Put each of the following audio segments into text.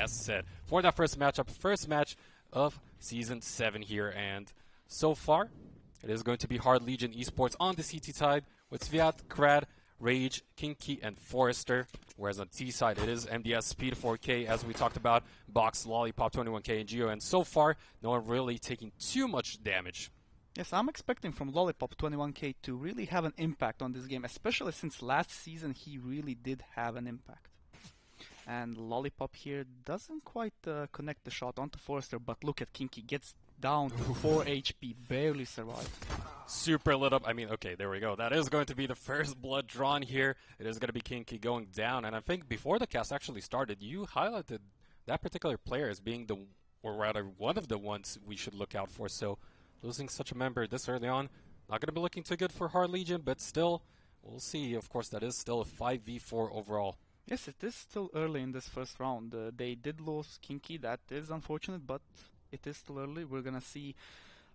as said, for that first matchup, first match of Season 7 here. And so far, it is going to be Hard Legion Esports on the CT side with Sviat, Krad, Rage, Kinky, and Forrester. Whereas on T side, it is MDS, Speed 4K, as we talked about, Box, Lollipop 21K, and Geo. And so far, no one really taking too much damage. Yes, I'm expecting from Lollipop 21K to really have an impact on this game, especially since last season he really did have an impact. And Lollipop here doesn't quite connect the shot onto Forrester, but look at Kinky, gets down to 4 HP, barely survived. Super lit up. I mean, okay, there we go. That is going to be the first blood drawn here. It is going to be Kinky going down. And I think before the cast actually started, you highlighted that particular player as being the, or rather one of the ones we should look out for. So losing such a member this early on, not going to be looking too good for Hard Legion, but still, we'll see. Of course, that is still a 5v4 overall. Yes, it is still early in this first round. They did lose Kinky, that is unfortunate, but it is still early. We're going to see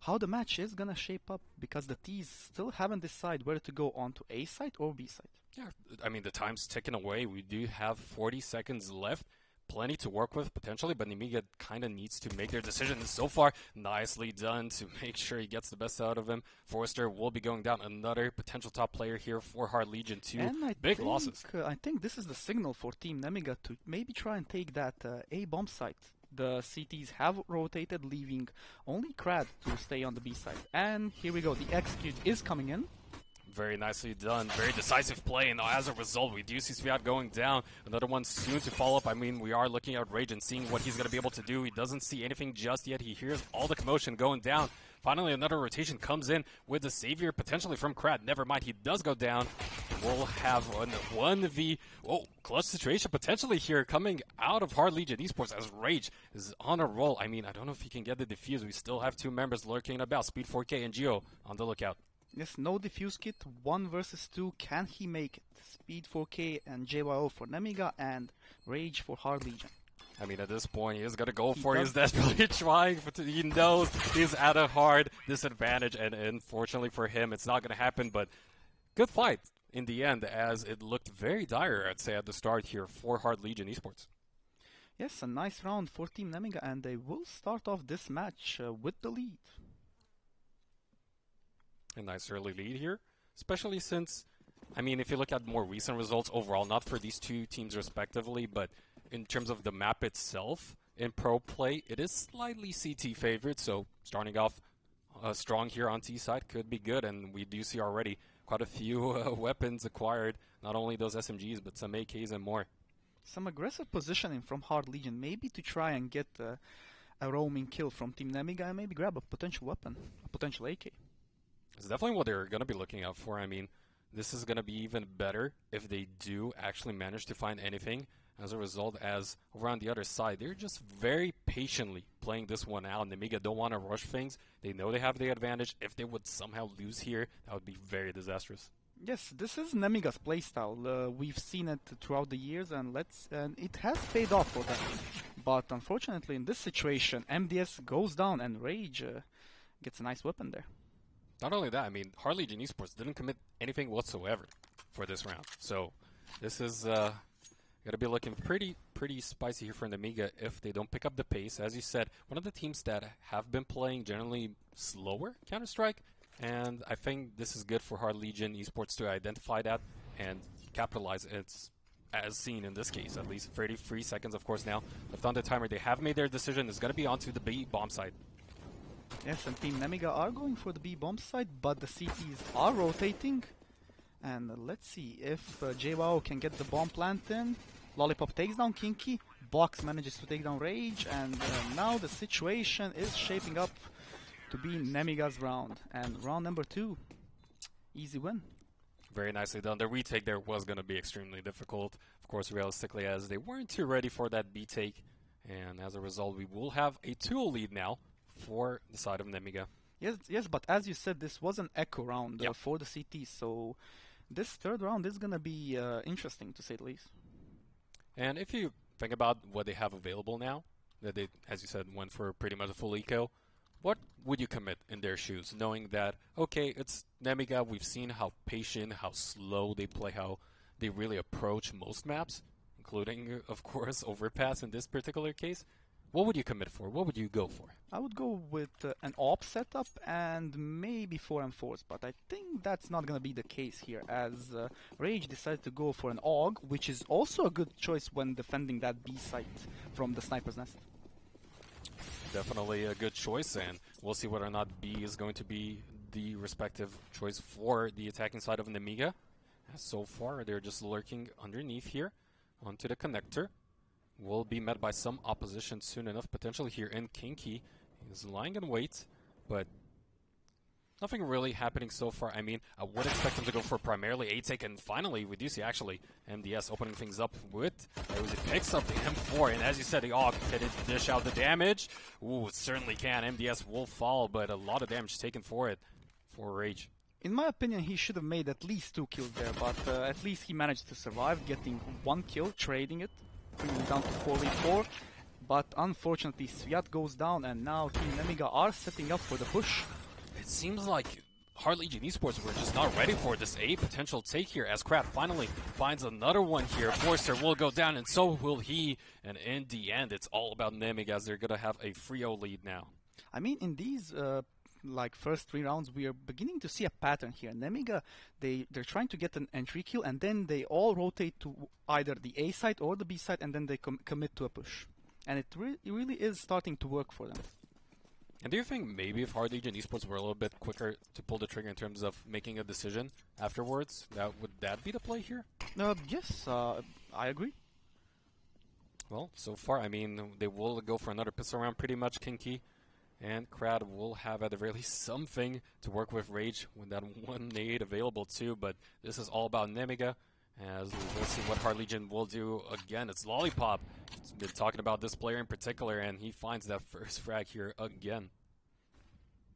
how the match is going to shape up, because the T's still haven't decided whether to go on to A side or B side. Yeah, I mean, the time's ticking away. We do have 40 seconds left. Plenty to work with, potentially, but Nemiga kind of needs to make their decision. So far, nicely done to make sure he gets the best out of him. Forrester will be going down, another potential top player here for Hard Legion 2. Big losses. I think this is the signal for Team Nemiga to maybe try and take that A bomb site. The CTs have rotated, leaving only Krad to stay on the B side. And here we go, the execute is coming in. Very nicely done. Very decisive play, and as a result, we do see Sviat going down. Another one soon to follow up. I mean, we are looking at Rage and seeing what he's going to be able to do. He doesn't see anything just yet. He hears all the commotion going down. Finally, another rotation comes in with the savior potentially from Krad. Never mind, he does go down. We'll have 1v... Oh, clutch situation potentially here coming out of Hard Legion Esports as Rage is on a roll. I mean, I don't know if he can get the defuse. We still have two members lurking about, Speed 4K and Geo on the lookout. Yes, no defuse kit, 1 versus 2. Can he make it? Speed 4K and JYO for Nemiga and Rage for Hard Legion. I mean, at this point, he is going to go for it. He's desperately trying. He knows he's at a hard disadvantage, and unfortunately for him, it's not going to happen. But good fight in the end, as it looked very dire, I'd say, at the start here for Hard Legion Esports. Yes, a nice round for Team Nemiga, and they will start off this match with the lead. A nice early lead here, especially since, I mean, if you look at more recent results overall, not for these two teams respectively, but in terms of the map itself, in pro play, it is slightly CT favored, so starting off strong here on T side could be good, and we do see already quite a few weapons acquired, not only those SMGs, but some AKs and more. Some aggressive positioning from Hard Legion, maybe to try and get a roaming kill from Team Nemiga and maybe grab a potential weapon, a potential AK. It's definitely what they're going to be looking out for. I mean, this is going to be even better if they do actually manage to find anything. As a result, as over on the other side, they're just very patiently playing this one out. Nemiga don't want to rush things. They know they have the advantage. If they would somehow lose here, that would be very disastrous. Yes, this is Nemiga's playstyle. We've seen it throughout the years, and it has paid off for them. But unfortunately, in this situation, MDS goes down, and Rage gets a nice weapon there. Not only that, I mean, Hard Legion Esports didn't commit anything whatsoever for this round. So this is going to be looking pretty spicy here for Nemiga if they don't pick up the pace. As you said, one of the teams that have been playing generally slower Counter-Strike, and I think this is good for Hard Legion Esports to identify that and capitalize it, as seen in this case, at least 33 seconds, of course, now left on the timer. They have made their decision. It's going to be onto the B bomb side. Yes, and Team Nemiga are going for the B bomb side, but the CTs are rotating. And let's see if JWoww can get the bomb plant in. Lollipop takes down Kinky, Box manages to take down Rage, and now the situation is shaping up to be Nemiga's round. And round number 2, easy win. Very nicely done. The retake there was going to be extremely difficult, of course, realistically, as they weren't too ready for that B take. And as a result, we will have a 2 lead now for the side of Nemiga. Yes, but as you said, this was an echo round for the CT, so this third round is going to be interesting, to say the least. And if you think about what they have available now, that they, as you said, went for pretty much a full eco, what would you commit in their shoes, knowing that, okay, it's Nemiga, we've seen how patient, how slow they play, how they really approach most maps, including, of course, overpass in this particular case. What would you commit for? What would you go for? I would go with an AWP setup and maybe 4m4s, but I think that's not going to be the case here, as Rage decided to go for an AUG, which is also a good choice when defending that B site from the sniper's nest. Definitely a good choice, and we'll see whether or not B is going to be the respective choice for the attacking side of Nemiga. So far, they're just lurking underneath here onto the connector. Will be met by some opposition soon enough, potentially here in Kinky. He's lying in wait, but nothing really happening so far. I mean, I would expect him to go for primarily A-Take, and finally, we do see actually MDS opening things up with Uzi picks up the M4, and as you said, the AUG can it dish out the damage? Ooh, it certainly can. MDS will fall, but a lot of damage taken for it for Rage. In my opinion, he should have made at least 2 kills there, but at least he managed to survive, getting 1 kill, trading it, bringing it down to 4v4. But unfortunately, Sviat goes down, and now Team Nemiga are setting up for the push. It seems like Hard Legion Esports were just not ready for this A potential take here, as Krat finally finds another one here. Forster will go down, and so will he. And in the end, it's all about Nemiga, as they're going to have a 3-0 lead now. I mean, in these first 3 rounds, we are beginning to see a pattern here. Nemiga, they're trying to get an entry kill, and then they all rotate to either the A side or the B side, and then they commit to a push. And it really is starting to work for them. And do you think maybe if Hard Legion Esports were a little bit quicker to pull the trigger in terms of making a decision afterwards, would that be the play here? Yes, I agree. Well, so far, I mean, they will go for another pistol round pretty much, Kinky. And Krad will have at the very least something to work with Rage with that 1 nade available too, but this is all about Nemiga, as we'll see what Hard Legion will do again. It's Lollipop. He's been talking about this player in particular, and he finds that first frag here again.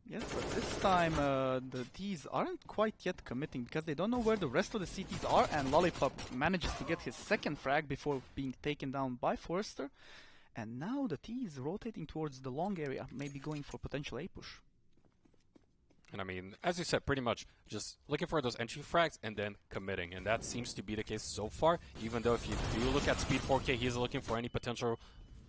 Yes, but this time the Ds aren't quite yet committing because they don't know where the rest of the CTs are, and Lollipop manages to get his 2nd frag before being taken down by Forrester. And now the T is rotating towards the long area, maybe going for potential A push. And I mean, as you said, pretty much just looking for those entry frags and then committing. And that seems to be the case so far, even though if you do look at Speed 4K, he's looking for any potential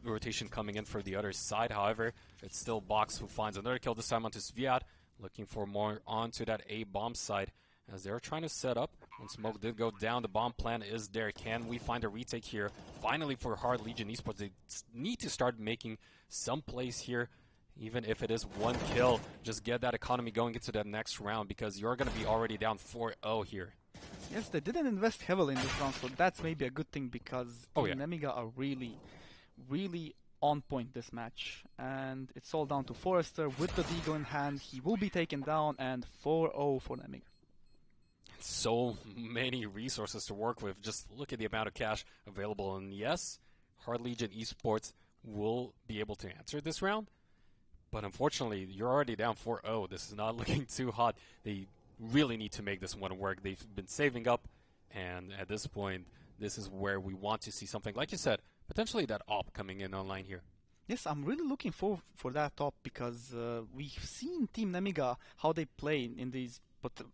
rotation coming in for the other side. However, it's still Box who finds another kill, this time onto Sviat, looking for more onto that A bomb side. As they're trying to set up, when smoke did go down, the bomb plan is there. Can we find a retake here? Finally for Hard Legion Esports, they need to start making some plays here, even if it is 1 kill. Just get that economy going into that next round, because you're going to be already down 4-0 here. Yes, they didn't invest heavily in this round, so that's maybe a good thing, because Nemiga are really on point this match. And it's all down to Forrester with the Deagle in hand. He will be taken down, and 4-0 for Nemiga. So many resources to work with. Just look at the amount of cash available. And yes, Hard Legion Esports will be able to answer this round. But unfortunately, you're already down 4-0. This is not looking too hot. They really need to make this one work. They've been saving up. And at this point, this is where we want to see something, like you said, potentially that AWP coming in online here. Yes, I'm really looking for that AWP, because we've seen Team Nemiga, how they play in these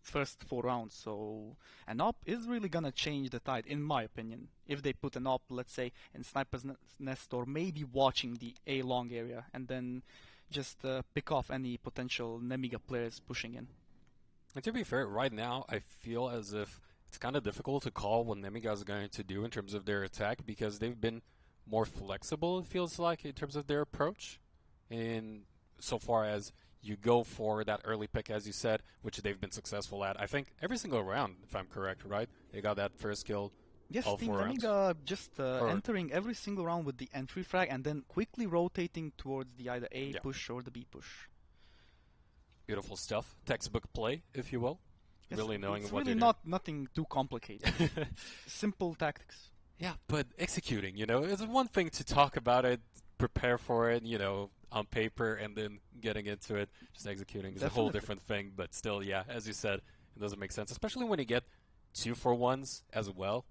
first 4 rounds. So an AWP is really gonna change the tide, in my opinion. If they put an AWP, let's say, in Sniper's Nest, or maybe watching the A long area, and then just pick off any potential Nemiga players pushing in. And to be fair, right now, I feel as if it's kind of difficult to call what Nemiga is going to do in terms of their attack, because they've been more flexible, it feels like, in terms of their approach. And so far as you go for that early pick, as you said, which they've been successful at, I think, every single round, if I'm correct, right? They got that first kill. Yes, Team Nemiga just entering every single round with the entry frag, and then quickly rotating towards the either A push or the B push. Beautiful stuff. Textbook play, if you will. Yes, really knowing it's what really they're nothing too complicated. Simple tactics. Yeah, but executing, it's one thing to talk about it, prepare for it, on paper, and then getting into it, just executing is a whole different thing. But still, yeah, as you said, it doesn't make sense, especially when you get 2-for-1s as well.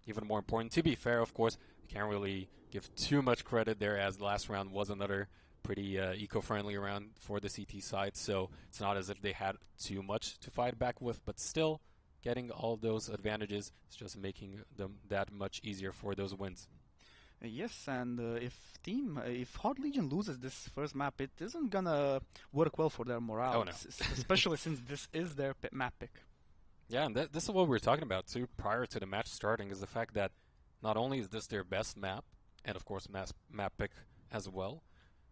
Even more important. To be fair, of course, you can't really give too much credit there, as the last round was another pretty eco-friendly round for the CT side, so it's not as if they had too much to fight back with, but still, getting all those advantages is just making them that much easier for those wins. Yes, and if Hard Legion loses this first map, it isn't gonna work well for their morale. Oh, no. Especially since this is their map pick. Yeah, and this is what we were talking about too prior to the match starting, is the fact that not only is this their best map, and of course map pick as well,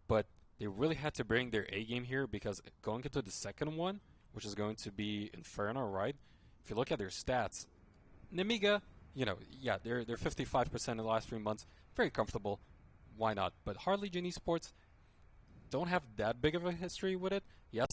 but they really had to bring their A game here, because going into the second one, which is going to be Inferno, right? If you look at their stats, Nemiga, you know, yeah, they're 55% in the last 3 months. Very comfortable. Why not? But Hard Legion Esports don't have that big of a history with it. Yes,